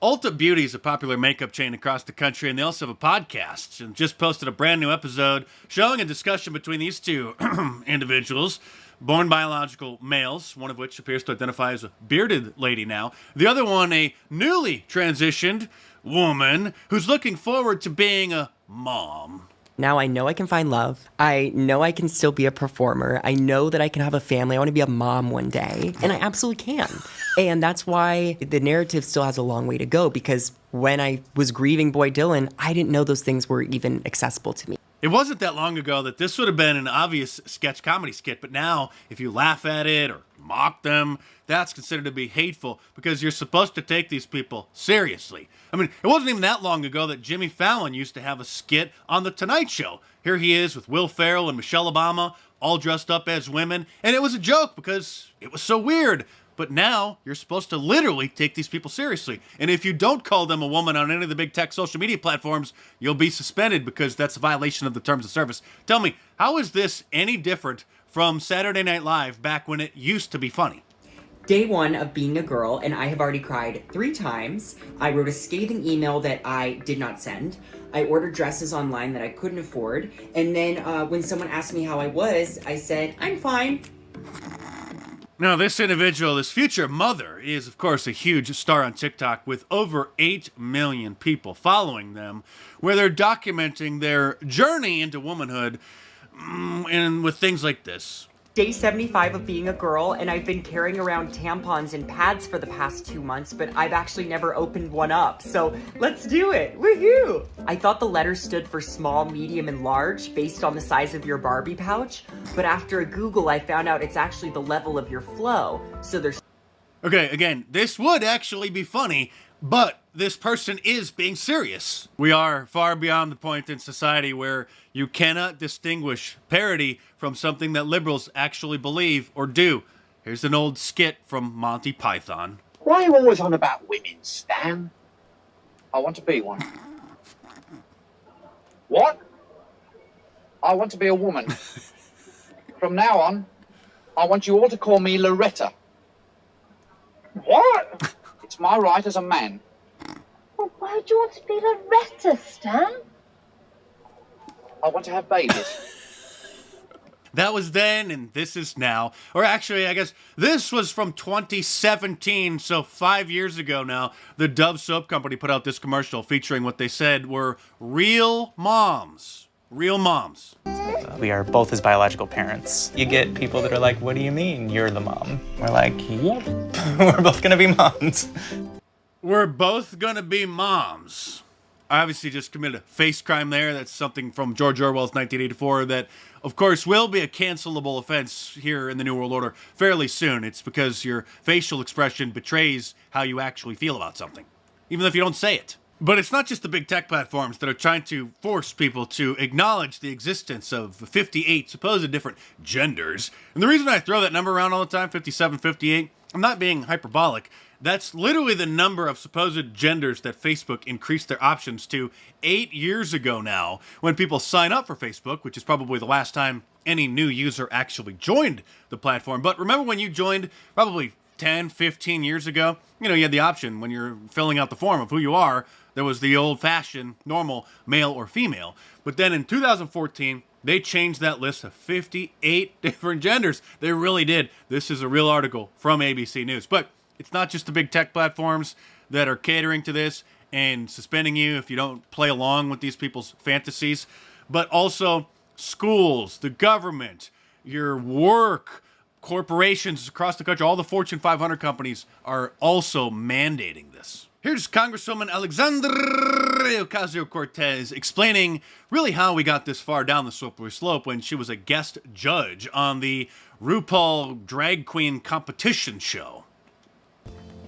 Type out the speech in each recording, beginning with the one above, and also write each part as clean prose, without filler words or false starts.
Ulta Beauty is a popular makeup chain across the country, and they also have a podcast. And just posted a brand new episode showing a discussion between these two individuals, born biological males, one of which appears to identify as a bearded lady now. The other one, a newly transitioned woman who's looking forward to being a mom. Now I know I can find love. I know I can still be a performer. I know that I can have a family. I want to be a mom one day. And I absolutely can. And that's why the narrative still has a long way to go, because when I was grieving Boy Dylan, I didn't know those things were even accessible to me. It wasn't that long ago that this would have been an obvious sketch comedy skit, but now if you laugh at it or mock them, that's considered to be hateful because you're supposed to take these people seriously. I mean, it wasn't even that long ago that Jimmy Fallon used to have a skit on The Tonight Show. Here he is with Will Ferrell and Michelle Obama, all dressed up as women, and it was a joke because it was so weird. But now you're supposed to literally take these people seriously. And if you don't call them a woman on any of the big tech social media platforms, you'll be suspended because that's a violation of the terms of service. Tell me, how is this any different from Saturday Night Live back when it used to be funny? Day one of being a girl, and I have already cried 3 times. I wrote a scathing email that I did not send. I ordered dresses online that I couldn't afford. And then when someone asked me how I was, I said, I'm fine. Now, this individual, this future mother, is, of course, a huge star on TikTok with over 8 million people following them, where they're documenting their journey into womanhood and with things like this. Day 75 of being a girl, and I've been carrying around tampons and pads for the past 2 months, but I've actually never opened one up. So let's do it. Woohoo! I thought the letters stood for small, medium, and large based on the size of your Barbie pouch, but after a Google, I found out it's actually the level of your flow. So there's... Okay, again, this would actually be funny, but this person is being serious. We are far beyond the point in society where you cannot distinguish parody from something that liberals actually believe or do. Here's an old skit from Monty Python. Why are you always on about women, Stan? I want to be one. What? I want to be a woman. From now on, I want you all to call me Loretta. What? It's my right as a man. Well, why do you want to be Loretta, Stan? I want to have babies. That was then, and this is now. Or actually, I guess this was from 2017, so 5 years ago now. The Dove Soap Company put out this commercial featuring what they said were real moms. Real moms. We are both his biological parents. You get people that are like, what do you mean you're the mom? We're like, yep, we're both gonna be moms. We're both gonna be moms. I obviously just committed a face crime there. That's something from George Orwell's 1984 that, of course, will be a cancelable offense here in the New World Order fairly soon. It's because your facial expression betrays how you actually feel about something, even if you don't say it. But it's not just the big tech platforms that are trying to force people to acknowledge the existence of 58 supposed different genders. And the reason I throw that number around all the time, 57, 58, I'm not being hyperbolic. That's literally the number of supposed genders that Facebook increased their options to 8 years ago now, when people sign up for Facebook, which is probably the last time any new user actually joined the platform. But remember when you joined probably 10, 15 years ago? You know, you had the option when you're filling out the form of who you are. There was the old-fashioned, normal male or female. But then in 2014, they changed that list to 58 different genders. They really did. This is a real article from ABC News. But it's not just the big tech platforms that are catering to this and suspending you if you don't play along with these people's fantasies, but also schools, the government, your work, corporations across the country, all the Fortune 500 companies are also mandating this. Here's Congresswoman Alexandria Ocasio-Cortez explaining really how we got this far down the slippery slope when she was a guest judge on the RuPaul Drag Queen competition show.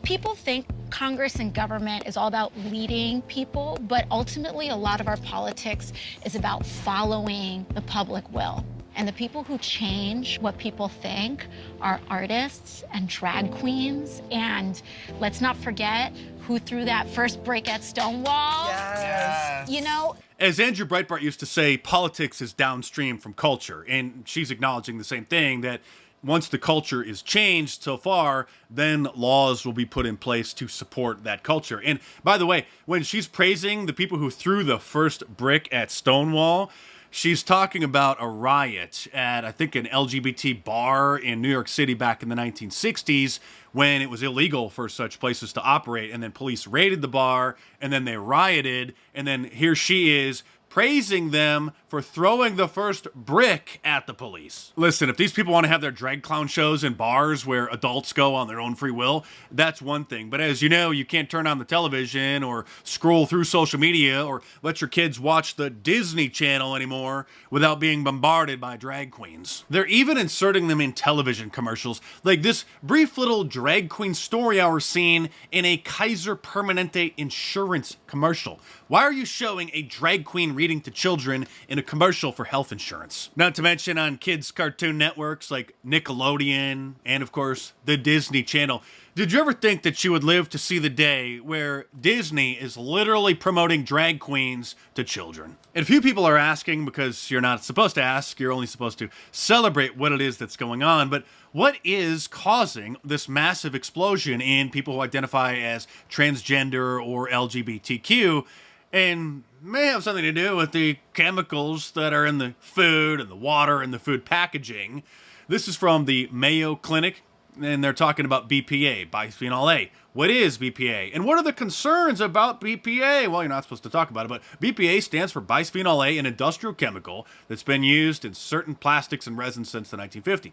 People think Congress and government is all about leading people, but ultimately a lot of our politics is about following the public will. And the people who change what people think are artists and drag queens. And let's not forget who threw that first brick at Stonewall. Yes. You know, as Andrew Breitbart used to say, politics is downstream from culture. And she's acknowledging the same thing, that once the culture is changed so far, then laws will be put in place to support that culture. And by the way, when she's praising the people who threw the first brick at Stonewall, she's talking about a riot at, I think, an LGBT bar in New York City back in the 1960s, when it was illegal for such places to operate, and then police raided the bar, and then they rioted, and then here she is praising them for throwing the first brick at the police. Listen, if these people want to have their drag clown shows in bars where adults go on their own free will, that's one thing. But as you know, you can't turn on the television or scroll through social media or let your kids watch the Disney Channel anymore without being bombarded by drag queens. They're even inserting them in television commercials, like this brief little drag queen story hour scene in a Kaiser Permanente insurance commercial. Why are you showing a drag queen reading to children in a commercial for health insurance? Not to mention on kids' cartoon networks like Nickelodeon and, of course, the Disney Channel. Did you ever think that you would live to see the day where Disney is literally promoting drag queens to children? And few people are asking, because you're not supposed to ask, you're only supposed to celebrate what it is that's going on, but what is causing this massive explosion in people who identify as transgender or LGBTQ? And may have something to do with the chemicals that are in the food and the water and the food packaging. This is from the Mayo Clinic, and they're talking about BPA, bisphenol A. What is BPA? And what are the concerns about BPA? Well, you're not supposed to talk about it, but BPA stands for bisphenol A, an industrial chemical that's been used in certain plastics and resins since the 1950s.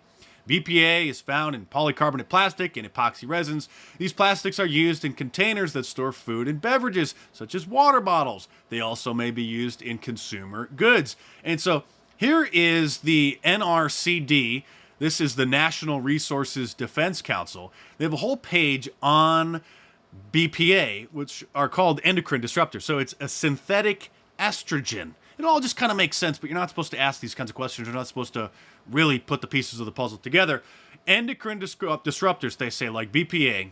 BPA is found in polycarbonate plastic and epoxy resins. These plastics are used in containers that store food and beverages, such as water bottles. They also may be used in consumer goods. And so here is the NRCD. This is the National Resources Defense Council. They have a whole page on BPA, which are called endocrine disruptors. So it's a synthetic estrogen. It all just kind of makes sense, but you're not supposed to ask these kinds of questions. You're not supposed to really put the pieces of the puzzle together. Endocrine disruptors, they say, like BPA,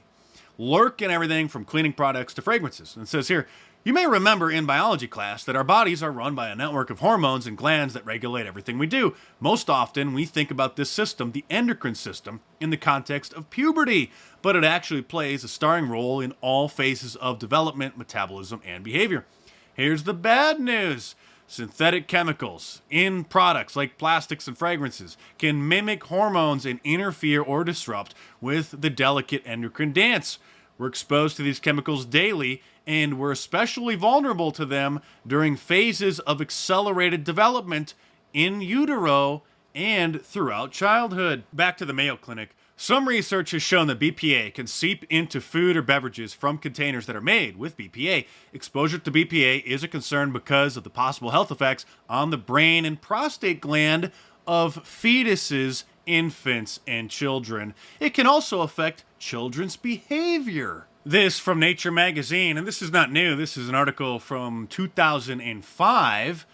lurk in everything from cleaning products to fragrances. And it says here, you may remember in biology class that our bodies are run by a network of hormones and glands that regulate everything we do. Most often, we think about this system, the endocrine system, in the context of puberty, but it actually plays a starring role in all phases of development, metabolism, and behavior. Here's the bad news. Synthetic chemicals in products like plastics and fragrances can mimic hormones and interfere or disrupt with the delicate endocrine dance. We're exposed to these chemicals daily, and we're especially vulnerable to them during phases of accelerated development in utero and throughout childhood. Back to the Mayo Clinic. Some research has shown that BPA can seep into food or beverages from containers that are made with BPA. Exposure to BPA is a concern because of the possible health effects on the brain and prostate gland of fetuses, infants, and children. It can also affect children's behavior. This from Nature magazine, and this is not new. This is an article from 2005.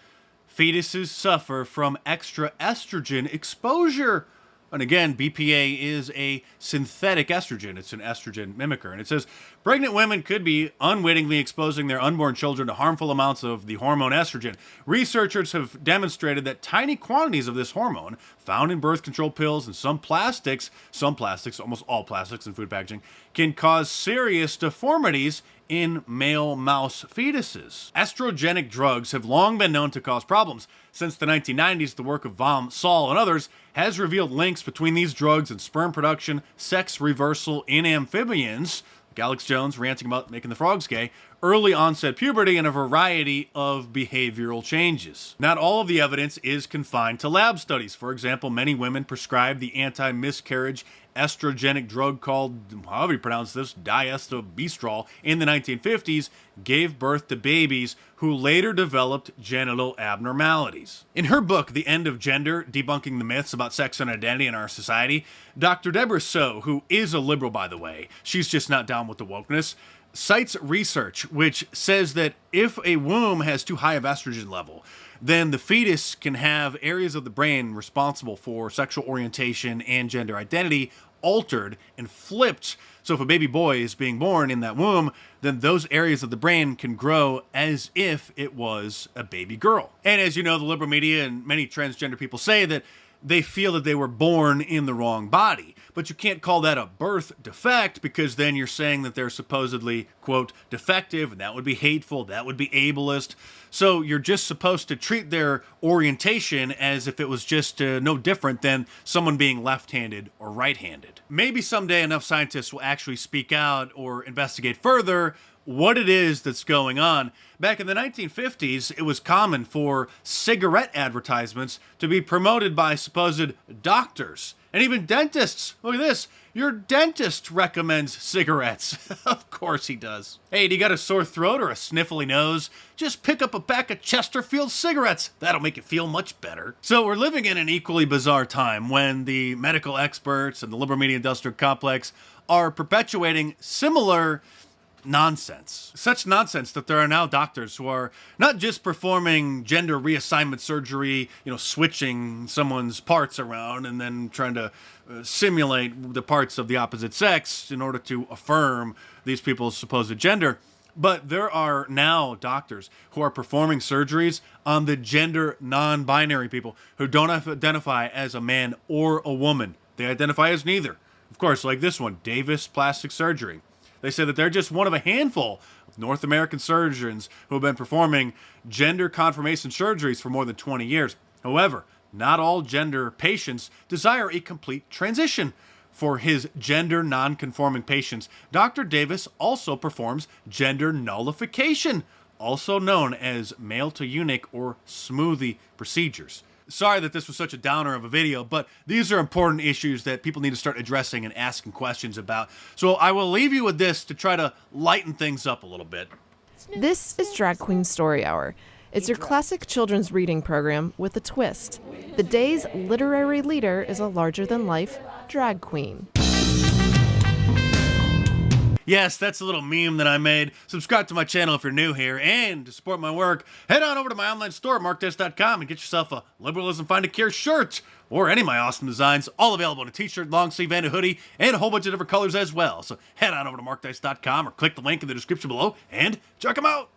Fetuses suffer from extra estrogen exposure. And again, BPA is a synthetic estrogen. It's an estrogen mimicker. And it says, pregnant women could be unwittingly exposing their unborn children to harmful amounts of the hormone estrogen. Researchers have demonstrated that tiny quantities of this hormone, found in birth control pills and some plastics, almost all plastics in food packaging, can cause serious deformities in male mouse fetuses. Estrogenic drugs have long been known to cause problems. Since the 1990s, the work of Vom Saul and others has revealed links between these drugs and sperm production, sex reversal in amphibians, like Alex Jones ranting about making the frogs gay, early onset puberty, and a variety of behavioral changes. Not all of the evidence is confined to lab studies. For example, many women prescribed the anti-miscarriage estrogenic drug called, however you pronounce this, diestrobestrol in the 1950s, gave birth to babies who later developed genital abnormalities. In her book, The End of Gender, Debunking the Myths About Sex and Identity in Our Society, Dr. Deborah, who is a liberal, by the way, she's just not down with the wokeness, cites research which says that if a womb has too high of estrogen level, then the fetus can have areas of the brain responsible for sexual orientation and gender identity altered and flipped. So if a baby boy is being born in that womb, then those areas of the brain can grow as if it was a baby girl. And as you know, the liberal media and many transgender people say that they feel that they were born in the wrong body. But you can't call that a birth defect, because then you're saying that they're supposedly, quote, defective, and that would be hateful, that would be ableist. So you're just supposed to treat their orientation as if it was just no different than someone being left-handed or right-handed. Maybe someday enough scientists will actually speak out or investigate further what it is that's going on. Back in the 1950s, it was common for cigarette advertisements to be promoted by supposed doctors and even dentists. Look at this. Your dentist recommends cigarettes. Of course he does. Hey, do you got a sore throat or a sniffly nose? Just pick up a pack of Chesterfield cigarettes. That'll make you feel much better. So we're living in an equally bizarre time when the medical experts and the liberal media industrial complex are perpetuating similar nonsense. Such nonsense that there are now doctors who are not just performing gender reassignment surgery, switching someone's parts around and then trying to simulate the parts of the opposite sex in order to affirm these people's supposed gender. But there are now doctors who are performing surgeries on the gender non-binary people who don't identify as a man or a woman. They identify as neither. Of course, like this one, Davis Plastic Surgery. They say that they're just one of a handful of North American surgeons who have been performing gender confirmation surgeries for more than 20 years. However, not all gender patients desire a complete transition. For his gender non-conforming patients, Dr. Davis also performs gender nullification, also known as male-to-eunuch or smoothie procedures. Sorry that this was such a downer of a video, but these are important issues that people need to start addressing and asking questions about. So I will leave you with this to try to lighten things up a little bit. This is Drag Queen Story Hour. It's your classic children's reading program with a twist. The day's literary leader is a larger-than-life drag queen. Yes, that's a little meme that I made. Subscribe to my channel if you're new here, and to support my work, head on over to my online store, markdes.com, and get yourself a Liberalism Find a Cure shirt, or any of my awesome designs, all available in a t-shirt, long sleeve, and a hoodie, and a whole bunch of different colors as well. So head on over to markdes.com or click the link in the description below, and check them out.